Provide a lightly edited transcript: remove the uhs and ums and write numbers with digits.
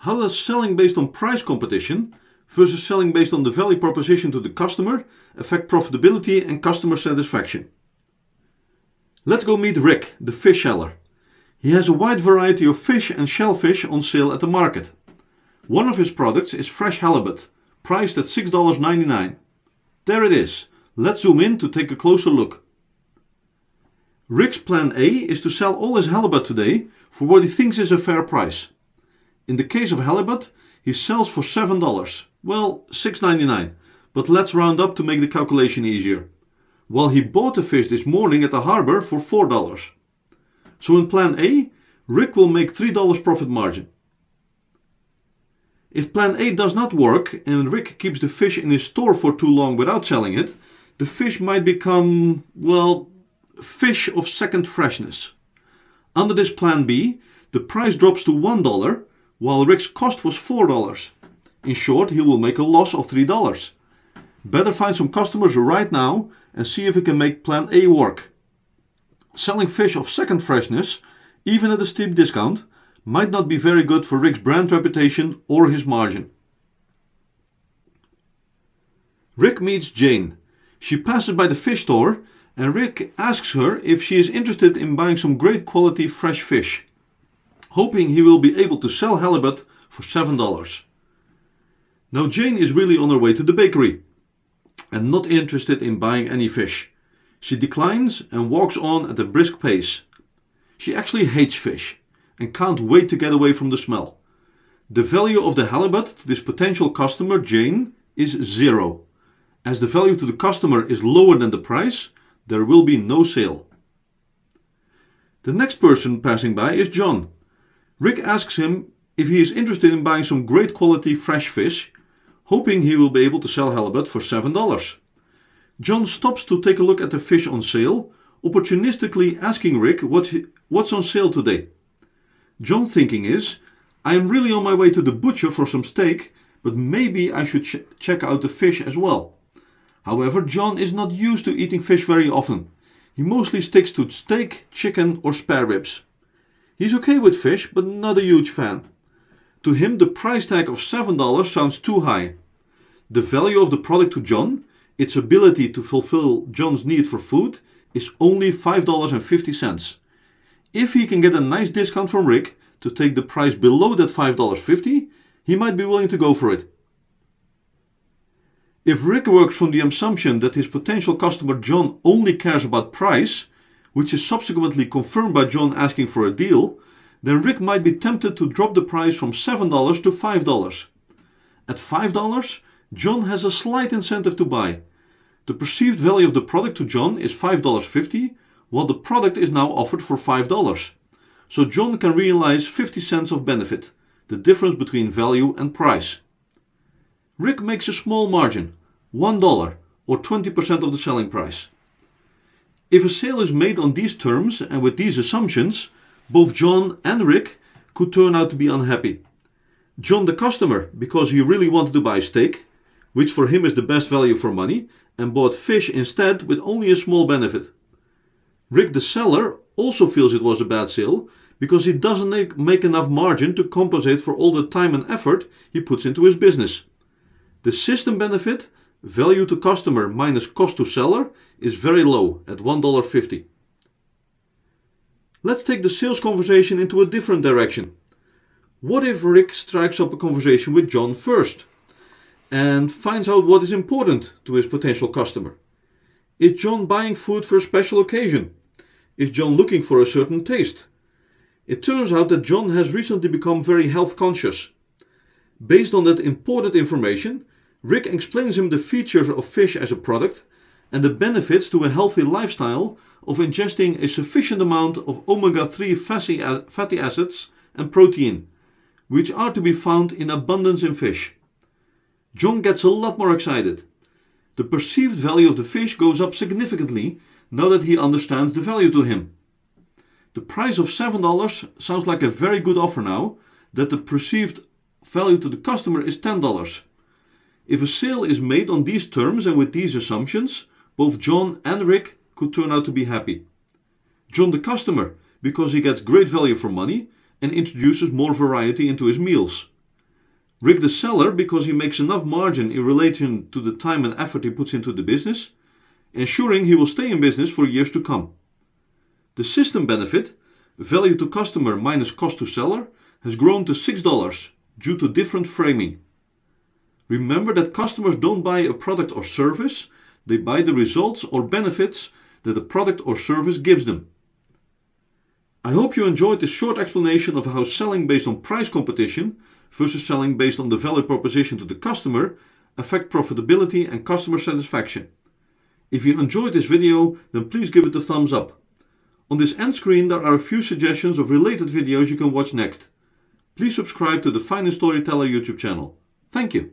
How does selling based on price competition versus selling based on the value proposition to the customer affect profitability and customer satisfaction? Let's go meet Rick, the fish seller. He has a wide variety of fish and shellfish on sale at the market. One of his products is fresh halibut, priced at $6.99. There it is. Let's zoom in to take a closer look. Rick's plan A is to sell all his halibut today for what he thinks is a fair price. In the case of halibut, he sells for $7, well, $6.99, but let's round up to make the calculation easier. While he bought the fish this morning at the harbor for $4. So in plan A, Rick will make $3 profit margin. If plan A does not work and Rick keeps the fish in his store for too long without selling it, the fish might become, well, fish of second freshness. Under this plan B, the price drops to $1 while Rick's cost was $4. In short, he will make a loss of $3. Better find some customers right now and see if he can make plan A work. Selling fish of second freshness, even at a steep discount, might not be very good for Rick's brand reputation or his margin. Rick meets Jane. She passes by the fish store and Rick asks her if she is interested in buying some great quality fresh fish, hoping he will be able to sell halibut for $7. Now Jane is really on her way to the bakery and not interested in buying any fish. She declines and walks on at a brisk pace. She actually hates fish and can't wait to get away from the smell. The value of the halibut to this potential customer, Jane, is $0. As the value to the customer is lower than the price, there will be no sale. The next person passing by is John. Rick asks him if he is interested in buying some great quality fresh fish, hoping he will be able to sell halibut for $7. John stops to take a look at the fish on sale, opportunistically asking Rick what's on sale today. John's thinking is, I am really on my way to the butcher for some steak, but maybe I should check out the fish as well. However, John is not used to eating fish very often. He mostly sticks to steak, chicken or spare ribs. He's okay with fish, but not a huge fan. To him, the price tag of $7 sounds too high. The value of the product to John, its ability to fulfill John's need for food, is only $5.50. If he can get a nice discount from Rick to take the price below that $5.50, he might be willing to go for it. If Rick works from the assumption that his potential customer John only cares about price, which is subsequently confirmed by John asking for a deal, then Rick might be tempted to drop the price from $7 to $5. At $5, John has a slight incentive to buy. The perceived value of the product to John is $5.50, while the product is now offered for $5. So John can realize 50 cents of benefit, the difference between value and price. Rick makes a small margin, $1 or 20% of the selling price. If a sale is made on these terms and with these assumptions, both John and Rick could turn out to be unhappy. John the customer because he really wanted to buy steak, which for him is the best value for money, and bought fish instead with only a small benefit. Rick the seller also feels it was a bad sale because he doesn't make enough margin to compensate for all the time and effort he puts into his business. The system benefit, value to customer minus cost to seller, is very low at $1.50. Let's take the sales conversation into a different direction. What if Rick strikes up a conversation with John first and finds out what is important to his potential customer? Is John buying food for a special occasion? Is John looking for a certain taste? It turns out that John has recently become very health conscious. Based on that important information, Rick explains him the features of fish as a product and the benefits to a healthy lifestyle of ingesting a sufficient amount of omega-3 fatty acids and protein, which are to be found in abundance in fish. John gets a lot more excited. The perceived value of the fish goes up significantly now that he understands the value to him. The price of $7 sounds like a very good offer now that the perceived value to the customer is $10. If a sale is made on these terms and with these assumptions, both John and Rick could turn out to be happy. John the customer because he gets great value for money and introduces more variety into his meals. Rick the seller because he makes enough margin in relation to the time and effort he puts into the business, ensuring he will stay in business for years to come. The system benefit, value to customer minus cost to seller, has grown to $6 due to different framing. Remember that customers don't buy a product or service, they buy the results or benefits that the product or service gives them. I hope you enjoyed this short explanation of how selling based on price competition versus selling based on the value proposition to the customer affect profitability and customer satisfaction. If you enjoyed this video, then please give it a thumbs up. On this end screen there are a few suggestions of related videos you can watch next. Please subscribe to the Finance Storyteller YouTube channel. Thank you.